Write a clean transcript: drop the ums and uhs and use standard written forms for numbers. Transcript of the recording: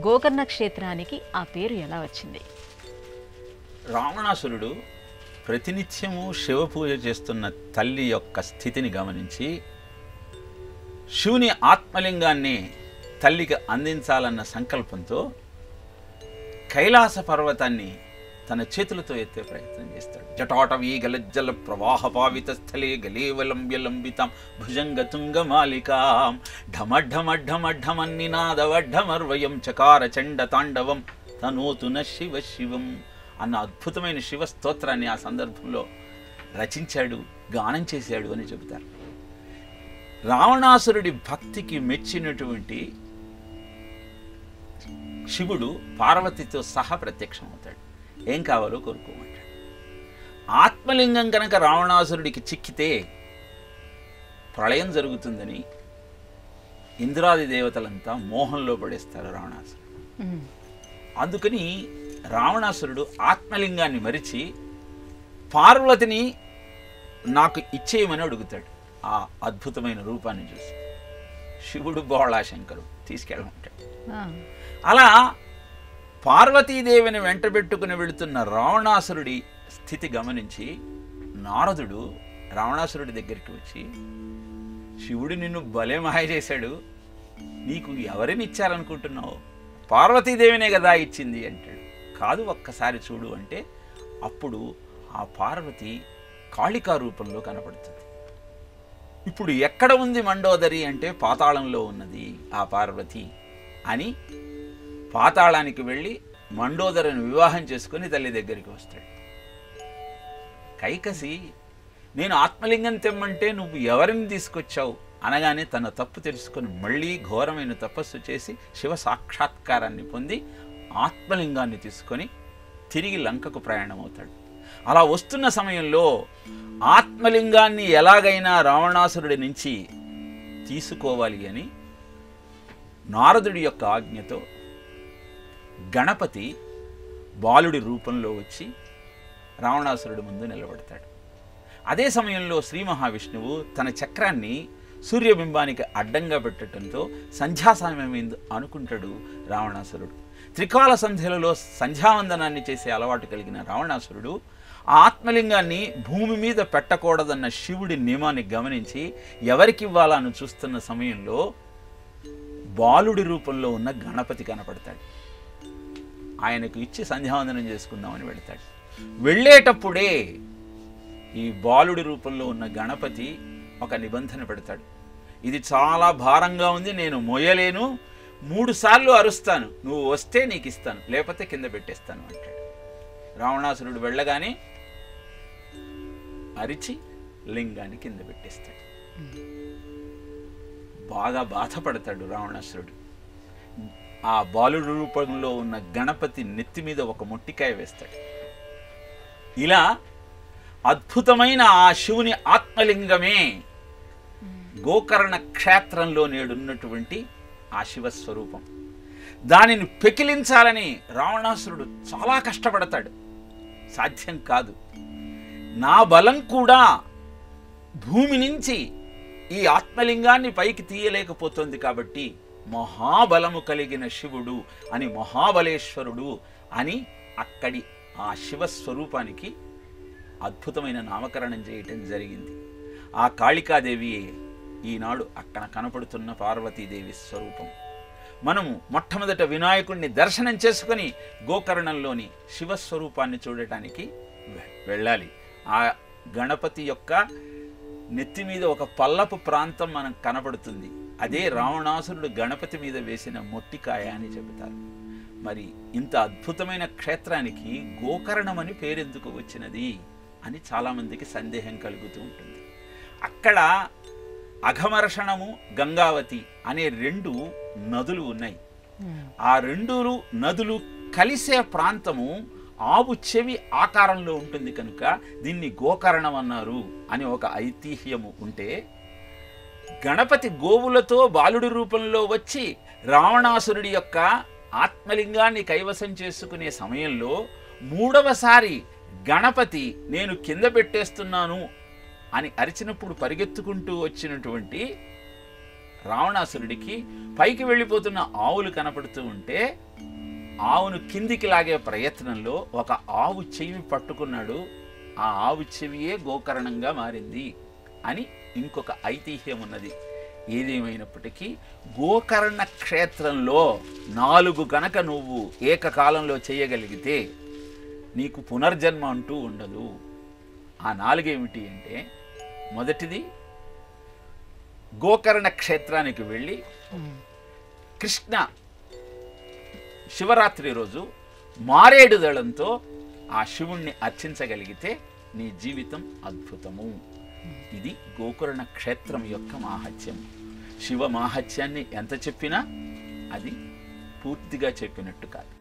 గోకర్ణ క్షేత్రానికి ఆ పేరు ఎలా వచ్చింది? రావణాసురుడు ప్రతినిత్యము శివ పూజ చేస్తున్న తల్లి యొక్క స్థితిని గమనించి శివుని ఆత్మలింగాన్ని తల్లికి అందించాలన్న సంకల్పంతో కైలాస పర్వతాన్ని తన చేతులతో ఎత్తే ప్రయత్నం చేస్తాడు. జటాటవీ గలజ్జల ప్రవాహ పావిత స్థలే గలేవలంబ్యలంబితాం భుజంగతుంగమాలికాం ఢమఢమఢమఢమన్నినాదవఢమర్వయం చకార చండ తాండవం తనోతున శివ శివం అన్న అద్భుతమైన శివ స్తోత్రాన్ని ఆ సందర్భంలో రచించాడు, గానం చేశాడు అని చెబుతారు. రావణాసురుడి భక్తికి మెచ్చినటువంటి శివుడు పార్వతితో సహా ప్రత్యక్షమవుతాడు. ఏం కావాలో కోరుకోమంటాడు. ఆత్మలింగం కనుక రావణాసురుడికి చిక్కితే ప్రళయం జరుగుతుందని ఇంద్రాది దేవతలంతా మోహంలో పడేస్తారు రావణాసురుడు. అందుకని రావణాసురుడు ఆత్మలింగాన్ని మరిచి పార్వతిని నాకు ఇచ్చేయమని అడుగుతాడు. ఆ అద్భుతమైన రూపాన్ని చూసి శివుడు బోళాశంకరు తీసుకెళ్ళమంటాడు. అలా పార్వతీదేవిని వెంటబెట్టుకుని వెళుతున్న రావణాసురుడి స్థితి గమనించి నారదుడు రావణాసురుడి దగ్గరికి వచ్చి, శివుడు నిన్ను భలే మాయ చేశాడు, నీకు ఎవరిని ఇచ్చారనుకుంటున్నావు? పార్వతీదేవినే కదా ఇచ్చింది అంటాడు. కాదు, ఒక్కసారి చూడు అంటే అప్పుడు ఆ పార్వతి కాళికా రూపంలో కనపడుతుంది. ఇప్పుడు ఎక్కడ ఉంది మండోదరి అంటే పాతాళంలో ఉన్నది ఆ పార్వతి అని పాతాళానికి వెళ్ళి మండోదరిని వివాహం చేసుకుని తల్లి దగ్గరికి వస్తాడు. కైకసి, నేను ఆత్మలింగం తెమ్మంటే నువ్వు ఎవరిని తీసుకొచ్చావు అనగానే తన తప్పు తెలుసుకొని మళ్ళీ ఘోరమైన తపస్సు చేసి శివ సాక్షాత్కారాన్ని పొంది ఆత్మలింగాన్ని తీసుకొని తిరిగి లంకకు ప్రయాణమవుతాడు. అలా వస్తున్న సమయంలో ఆత్మలింగాన్ని ఎలాగైనా రావణాసురుడి నుంచి తీసుకోవాలి అని నారదుడి యొక్క ఆజ్ఞతో గణపతి బాలుడి రూపంలో వచ్చి రావణాసురుడి ముందు నిలబడతాడు. అదే సమయంలో శ్రీ మహావిష్ణువు తన చక్రాన్ని సూర్యబింబానికి అడ్డంగా పెట్టడంతో సంధ్యా సమయం అనుకుంటాడు రావణాసురుడు. త్రికాల సంధ్యలలో సంధ్యావందనాన్ని చేసే అలవాటు కలిగిన రావణాసురుడు ఆత్మలింగాన్ని భూమి మీద పెట్టకూడదన్న శివుడి నియమాన్ని గమనించి ఎవరికి ఇవ్వాలని చూస్తున్న సమయంలో బాలుడి రూపంలో ఉన్న గణపతి కనపడతాడు. ఆయనకు ఇచ్చి సంధ్యావందనం చేసుకుందామని వెళతాడు. వెళ్ళేటప్పుడే ఈ బాలుడి రూపంలో ఉన్న గణపతి ఒక నిబంధన పెడతాడు. ఇది చాలా భారంగా ఉంది, నేను మోయలేను, 3 సార్లు అరుస్తాను, నువ్వు వస్తే నీకు ఇస్తాను, లేకపోతే కింద పెట్టేస్తాను అంటాడు. రావణాసురుడు వెళ్ళగానే అరిచి లింగాన్ని కింద పెట్టేస్తాడు. బాగా బాధపడతాడు రావణాసురుడు. ఆ బాలుడి రూపంలో ఉన్న గణపతి నెత్తి మీద ఒక మొట్టికాయ వేస్తాడు. ఇలా అద్భుతమైన ఆ శివుని ఆత్మలింగమే గోకర్ణ క్షేత్రంలో నేడున్నటువంటి ఆ శివస్వరూపం. దానిని పెకిలించాలని రావణాసురుడు చాలా కష్టపడతాడు. సాధ్యం కాదు, నా బలం కూడా భూమి నుంచి ఈ ఆత్మలింగాన్ని పైకి తీయలేకపోతుంది, కాబట్టి మహాబలము కలిగిన శివుడు అని మహాబలేశ్వరుడు అని అక్కడి ఆ శివస్వరూపానికి అద్భుతమైన నామకరణం చేయటం జరిగింది. ఆ కాళికాదేవి ఈనాడు అక్కడ కనపడుతున్న పార్వతీదేవి స్వరూపం. మనము మొట్టమొదట వినాయకుడిని దర్శనం చేసుకుని గోకర్ణంలోని శివస్వరూపాన్ని చూడటానికి వెళ్ళాలి. ఆ గణపతి యొక్క నెత్తి మీద ఒక పల్లపు ప్రాంతం మనకు కనపడుతుంది. అదే రావణాసురుడు గణపతి మీద వేసిన మొట్టికాయ అని చెబుతారు. మరి ఇంత అద్భుతమైన క్షేత్రానికి గోకర్ణం అని పేరెందుకు వచ్చినది అని చాలామందికి సందేహం కలుగుతూ ఉంటుంది. అక్కడ అఘమర్షణము, గంగావతి అనే 2 నదులు ఉన్నాయి. ఆ 2 నదులు కలిసే ప్రాంతము ఆవు చెవి ఆకారంలో ఉంటుంది కనుక దీన్ని గోకర్ణం అన్నారు అని ఒక ఐతిహ్యము ఉంటే, గణపతి గోవులతో బాలుడి రూపంలో వచ్చి రావణాసురుడి యొక్క ఆత్మలింగాన్ని కైవసం చేసుకునే సమయంలో 3వసారి గణపతి నేను కింద పెట్టేస్తున్నాను అని అరిచినప్పుడు పరిగెత్తుకుంటూ వచ్చినటువంటి రావణాసురుడికి పైకి వెళ్ళిపోతున్న ఆవులు కనపడుతూ ఉంటే ఆవును కిందికి లాగే ప్రయత్నంలో ఒక ఆవు చెవి పట్టుకున్నాడు. ఆ ఆవు చెవియే గోకర్ణంగా మారింది అని ఇంకొక ఐతిహ్యం ఉన్నది. ఏదేమైనప్పటికీ గోకర్ణ క్షేత్రంలో 4 గనక నువ్వు ఏకకాలంలో చేయగలిగితే నీకు పునర్జన్మ అంటూ ఉండదు. ఆ 4 ఏమిటి అంటే, మొదటిది గోకర్ణ క్షేత్రానికి వెళ్ళి కృష్ణ శివరాత్రి రోజు మారేడు దళంతో ఆ శివుణ్ణి అర్చించగలిగితే నీ జీవితం అద్భుతము. ఇది గోకర్ణ క్షేత్రం యొక్క మాహాత్యం. శివ మాహాత్యాన్ని ఎంత చెప్పినా అది పూర్తిగా చెప్పినట్టు కాదు.